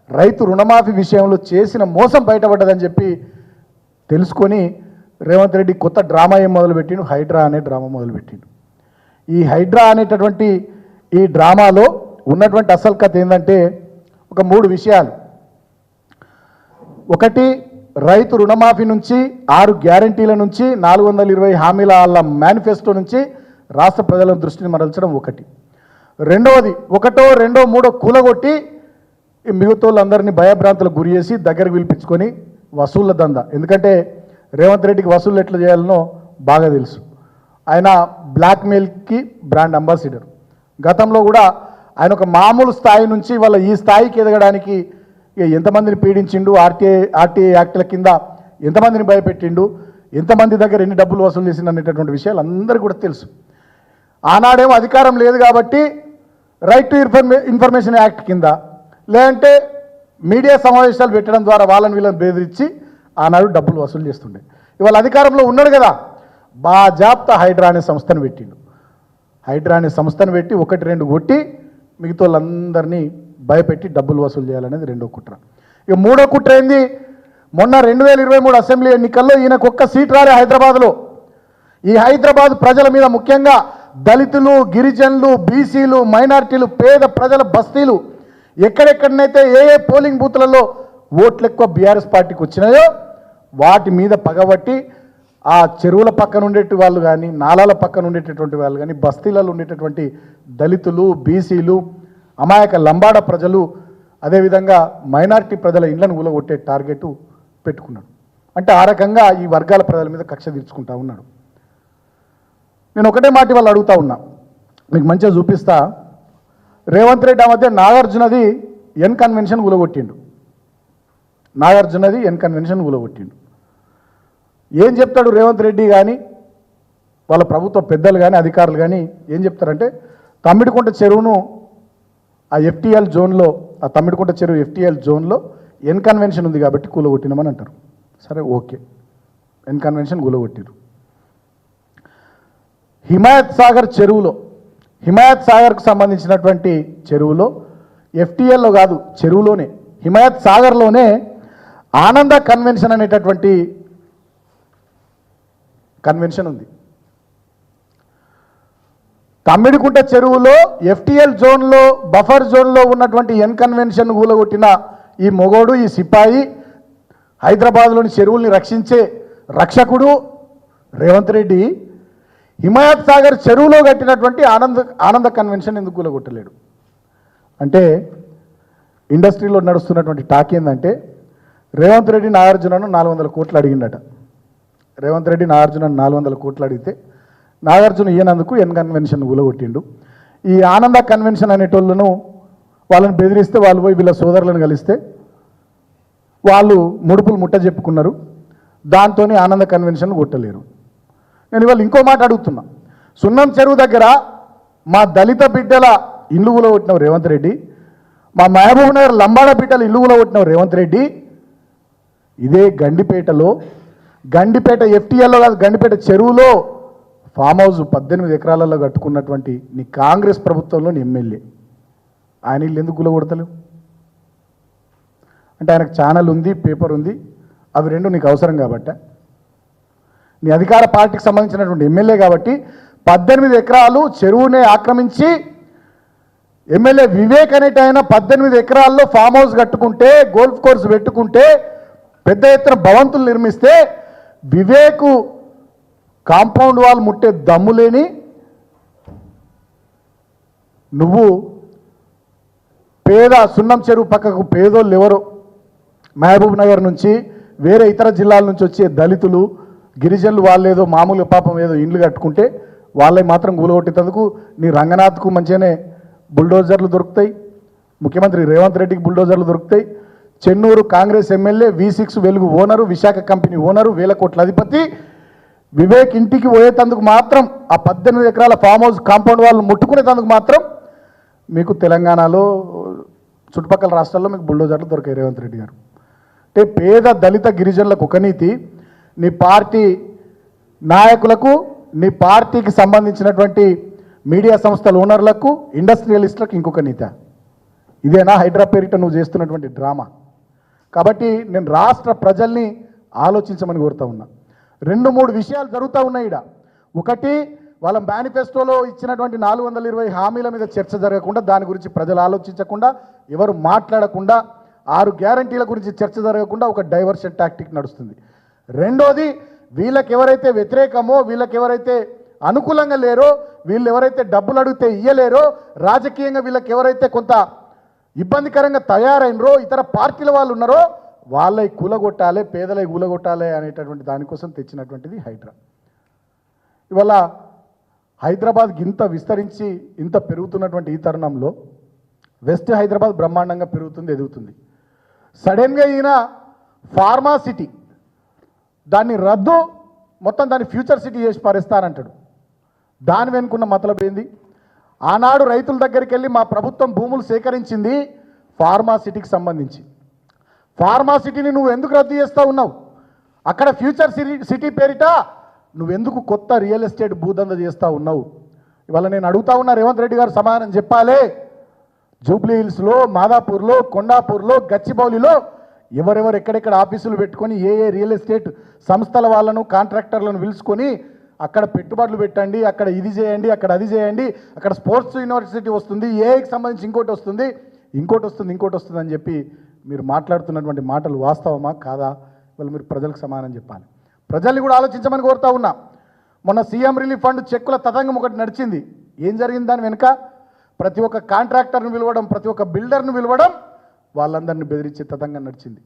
రైతు రుణమాఫీ విషయంలో చేసిన మోసం బయటపడ్డదని చెప్పి తెలుసుకొని రేవంత్ రెడ్డి కొత్త డ్రామా ఏం మొదలుపెట్టిండు, హైడ్రా అనే డ్రామా మొదలుపెట్టిండు. ఈ హైడ్రా అనేటటువంటి ఈ డ్రామాలో ఉన్నటువంటి అసలు కథ ఏంటంటే ఒక 3 విషయాలు. ఒకటి, రైతు రుణమాఫీ నుంచి 6 గ్యారంటీల నుంచి 420 హామీల వాళ్ళ మేనిఫెస్టో నుంచి రాష్ట్ర ప్రజల దృష్టిని మరల్చడం ఒకటి. రెండవది, ఒకటో రెండో మూడో కూలగొట్టి మిగతా వాళ్ళందరినీ భయభ్రాంతులకు గురి చేసి దగ్గరకు పిలిపించుకొని వసూళ్ల దందా. ఎందుకంటే రేవంత్ రెడ్డికి వసూళ్ళు ఎట్లా చేయాలనో బాగా తెలుసు. ఆయన బ్లాక్మెయిల్కి బ్రాండ్ అంబాసిడర్. గతంలో కూడా ఆయన ఒక మామూలు స్థాయి నుంచి వాళ్ళ ఈ స్థాయికి ఎదగడానికి ఎంతమందిని పీడించిండు, ఆర్టీఐ యాక్ట్ల కింద ఎంతమందిని భయపెట్టిండు, ఎంతమంది దగ్గర ఎన్ని డబ్బులు వసూలు చేసిండు అనేటటువంటి విషయాలు అందరికీ కూడా తెలుసు. ఆనాడేమో అధికారం లేదు కాబట్టి రైట్ టు ఇన్ఫర్మేషన్ యాక్ట్ కింద, లేదంటే మీడియా సమావేశాలు పెట్టడం ద్వారా వాళ్ళని వీళ్ళని బెదిరించి ఆనాడు డబ్బులు వసూలు చేస్తుండే. ఇవాళ అధికారంలో ఉన్నాడు కదా, బాజాప్తా హైడ్రా అనే సంస్థను పెట్టిండు. హైడ్రా అనే సంస్థను పెట్టి 1-2 కొట్టి మిగతా వాళ్ళందరినీ భయపెట్టి డబ్బులు వసూలు చేయాలనేది రెండో కుట్ర. ఇక మూడో కుట్ర ఏంది, మొన్న 2023 అసెంబ్లీ ఎన్నికల్లో ఈయనకు ఒక్క సీట్ రాలే హైదరాబాద్లో. ఈ హైదరాబాద్ ప్రజల మీద, ముఖ్యంగా దళితులు, గిరిజనులు, బీసీలు, మైనారిటీలు, పేద ప్రజల బస్తీలు, ఎక్కడెక్కడనైతే ఏ పోలింగ్ బూత్లలో ఓట్లు ఎక్కువ బీఆర్ఎస్ పార్టీకి వచ్చినాయో వాటి మీద పగబట్టి ఆ చెరువుల పక్కన ఉండేటి వాళ్ళు కానీ, నాలాల పక్కన ఉండేటటువంటి వాళ్ళు కానీ, బస్తీలలో ఉండేటటువంటి దళితులు, బీసీలు, అమాయక లంబాడ ప్రజలు, అదేవిధంగా మైనారిటీ ప్రజల ఇళ్లను ఊలగొట్టే టార్గెట్ పెట్టుకున్నాడు. అంటే ఆ రకంగా ఈ వర్గాల ప్రజల మీద కక్ష తీర్చుకుంటా ఉన్నాడు. నేను ఒకటే మాట వాళ్ళు అడుగుతా ఉన్నా, మీకు మంచిగా చూపిస్తా. రేవంత్ రెడ్డి ఆ మధ్య నాగార్జునది ఎన్ కన్వెన్షన్ ఊలగొట్టిండు. నాగార్జునది N convention ఊలగొట్టిండు. ఏం చెప్తాడు రేవంత్ రెడ్డి కానీ, వాళ్ళ ప్రభుత్వ పెద్దలు కానీ, అధికారులు కానీ ఏం చెప్తారంటే, తమ్మిడికుంట చెరువును ఆ ఎఫ్టీఎల్ జోన్లో, ఆ తమ్మిడికుంట చెరువు ఎఫ్టీఎల్ జోన్లో ఎన్ కన్వెన్షన్ ఉంది కాబట్టి కూలగొట్టినామని అంటారు. సరే, ఓకే, ఎన్ కన్వెన్షన్ కూలగొట్టిరు. హిమాయత్ సాగర్ చెరువులో, హిమాయత్ సాగర్కు సంబంధించినటువంటి చెరువులో, ఎఫ్టీఎల్లో కాదు చెరువులోనే, హిమాయత్ సాగర్లోనే ఆనంద కన్వెన్షన్ అనేటటువంటి కన్వెన్షన్ ఉంది. తమ్మిడికుంట చెరువులో ఎఫ్టీఎల్ జోన్లో, బఫర్ జోన్లో ఉన్నటువంటి ఎన్ కన్వెన్షన్ కూలగొట్టిన ఈ మొగోడు, ఈ సిపాయి, హైదరాబాద్లోని చెరువుల్ని రక్షించే రక్షకుడు రేవంత్ రెడ్డి హిమాయత్ సాగర్ చెరువులో కట్టినటువంటి ఆనంద కన్వెన్షన్ ఎందుకు కూలగొట్టలేడు? అంటే ఇండస్ట్రీలో నడుస్తున్నటువంటి టాక్ ఏంటంటే, రేవంత్ రెడ్డి నాగార్జునను 400 కోట్లు అడిగిండట. రేవంత్ రెడ్డి నాగార్జునను 400 కోట్లు అడిగితే నాగార్జున ఈయనందుకు ఎన్ కన్వెన్షన్ కూలగొట్టిండు. ఈ ఆనంద కన్వెన్షన్ అనేటోళ్ళను వాళ్ళని బెదిరిస్తే, వాళ్ళు పోయి వీళ్ళ సోదరులను కలిస్తే వాళ్ళు ముడుపులు ముట్ట చెప్పుకున్నారు. దాంతో ఆనంద కన్వెన్షన్ కొట్టలేరు. నేను ఇవాళ ఇంకో మాట అడుగుతున్నా. సున్నం చెరువు దగ్గర మా దళిత బిడ్డల ఇల్లు కూలగొట్టినావు రేవంత్ రెడ్డి, మా మహబూబ్ నగర్ లంబాడ బిడ్డల ఇల్లు కూలగొట్టినావు రేవంత్ రెడ్డి. ఇదే గండిపేట ఎఫ్టీఎల్లో కాదు, గండిపేట చెరువులో ఫామ్ హౌస్ 18 ఎకరాలలో కట్టుకున్నటువంటి నీ కాంగ్రెస్ ప్రభుత్వంలోని ఎమ్మెల్యే ఆయన ఇల్లు ఎందుకు కూలగొడతలేవు? అంటే ఆయనకు ఛానల్ ఉంది, పేపర్ ఉంది, అవి రెండు నీకు అవసరం కాబట్టి, నీ అధికార పార్టీకి సంబంధించినటువంటి ఎమ్మెల్యే కాబట్టి 18 ఎకరాలు చెరువునే ఆక్రమించి ఎమ్మెల్యే వివేక్ అనేట ఆయన 18 ఎకరాల్లో ఫామ్ హౌస్ కట్టుకుంటే, గోల్ఫ్ కోర్స్ పెట్టుకుంటే, పెద్ద ఎత్తున భవంతులు నిర్మిస్తే వివేకు కాంపౌండ్ వాల్ ముట్టే దమ్ము లేని నువ్వు పేద సున్నం చెరువు పక్కకు పేదోళ్ళు ఎవరో మహబూబ్ నగర్ నుంచి, వేరే ఇతర జిల్లాల నుంచి వచ్చే దళితులు, గిరిజనులు వాళ్ళేదో మామూలుగా పాపం ఏదో ఇండ్లు కట్టుకుంటే వాళ్ళే మాత్రం కూలగొట్టేందుకు నీ రంగనాథ్కు మంచిగానే బుల్డోజర్లు దొరుకుతాయి, ముఖ్యమంత్రి రేవంత్ రెడ్డికి బుల్డోజర్లు దొరుకుతాయి. చెన్నూరు కాంగ్రెస్ ఎమ్మెల్యే V6 వెలుగు ఓనరు, విశాఖ కంపెనీ ఓనరు, 1000 కోట్ల అధిపతి వివేక్ ఇంటికి పోయేటందుకు మాత్రం, ఆ 18 ఎకరాల ఫామ్ హౌస్ కాంపౌండ్ వాళ్ళు ముట్టుకునేందుకు మాత్రం మీకు తెలంగాణలో, చుట్టుపక్కల రాష్ట్రాల్లో మీకు బుల్డోజర్లు దొరికాయి రేవంత్ రెడ్డి గారు. అంటే పేద దళిత గిరిజనులకు ఒక నీతి, నీ పార్టీ నాయకులకు, నీ పార్టీకి సంబంధించినటువంటి మీడియా సంస్థల ఓనర్లకు, ఇండస్ట్రియలిస్టులకు ఇంకొక నీతి. ఇదేనా హైడ్రా పేరిట నువ్వు చేస్తున్నటువంటి డ్రామా? కాబట్టి నేను రాష్ట్ర ప్రజల్ని ఆలోచించమని కోరుతా ఉన్నా. 2-3 విషయాలు జరుగుతూ ఉన్నాయి ఈడ. ఒకటి, వాళ్ళ మేనిఫెస్టోలో ఇచ్చినటువంటి 420 హామీల మీద చర్చ జరగకుండా, దాని గురించి ప్రజలు ఆలోచించకుండా, ఎవరు మాట్లాడకుండా, 6 గ్యారంటీల గురించి చర్చ జరగకుండా ఒక డైవర్షన్ టాక్టిక్ నడుస్తుంది. రెండోది, వీళ్ళకి ఎవరైతే వ్యతిరేకమో, వీళ్ళకి ఎవరైతే అనుకూలంగా లేరో, వీళ్ళు ఎవరైతే డబ్బులు అడిగితే ఇయ్యలేరో, రాజకీయంగా వీళ్ళకి ఎవరైతే కొంత ఇబ్బందికరంగా తయారైనరో, ఇతర పార్టీల వాళ్ళు ఉన్నారో వాళ్ళవి కూలగొట్టాలి, పేదలవి కూలగొట్టాలి అనేటటువంటి దానికోసం తెచ్చినటువంటిది హైడ్రా. ఇవాళ హైదరాబాద్ ఇంత విస్తరించి ఇంత పెరుగుతున్నటువంటి ఈ తరుణంలో వెస్ట్ హైదరాబాద్ బ్రహ్మాండంగా పెరుగుతుంది, ఎదుగుతుంది. సడన్గా ఈయన ఫార్మా సిటీ దాన్ని రద్దు, మొత్తం దాన్ని ఫ్యూచర్ సిటీ చేసి పారేస్తానంటాడు. దాని వెనుకున్న మతలబ్ ఏంది? ఆనాడు రైతుల దగ్గరికి వెళ్ళి మా ప్రభుత్వం భూములు సేకరించింది ఫార్మా సిటీకి సంబంధించి. ఫార్మా సిటీని నువ్వు ఎందుకు రద్దు చేస్తూ ఉన్నావు? అక్కడ ఫ్యూచర్ సిటీ పేరిట నువ్వెందుకు కొత్త రియల్ ఎస్టేట్ భూదంద చేస్తూ ఉన్నావు? ఇవాళ నేను అడుగుతా ఉన్నా, రేవంత్ రెడ్డి గారు సమాధానం చెప్పాలి. జూబ్లీ హిల్స్లో, మాదాపూర్లో, కొండాపూర్లో, గచ్చిబౌలిలో ఎవరెవరు ఎక్కడెక్కడ ఆఫీసులు పెట్టుకొని ఏ రియల్ ఎస్టేట్ సంస్థల వాళ్ళను, కాంట్రాక్టర్లను పిలుచుకొని అక్కడ పెట్టుబడులు పెట్టండి, అక్కడ ఇది చేయండి, అక్కడ అది చేయండి, అక్కడ స్పోర్ట్స్ యూనివర్సిటీ వస్తుంది, ఏఐకి సంబంధించి ఇంకోటి వస్తుంది, ఇంకోటి వస్తుంది అని చెప్పి మీరు మాట్లాడుతున్నటువంటి మాటలు వాస్తవమా కాదా? వాళ్ళు మీరు ప్రజలకు సమాధానం చెప్పాలి. ప్రజల్ని కూడా ఆలోచించమని కోరుతా ఉన్నా. మొన్న సీఎం రిలీఫ్ ఫండ్ చెక్కుల తతంగం ఒకటి నడిచింది. ఏం జరిగింది దాని వెనుక? ప్రతి ఒక్క కాంట్రాక్టర్ను పిలవడం, ప్రతి ఒక్క బిల్డర్ను పిలవడం, వాళ్ళందరినీ బెదిరించే తతంగం నడిచింది.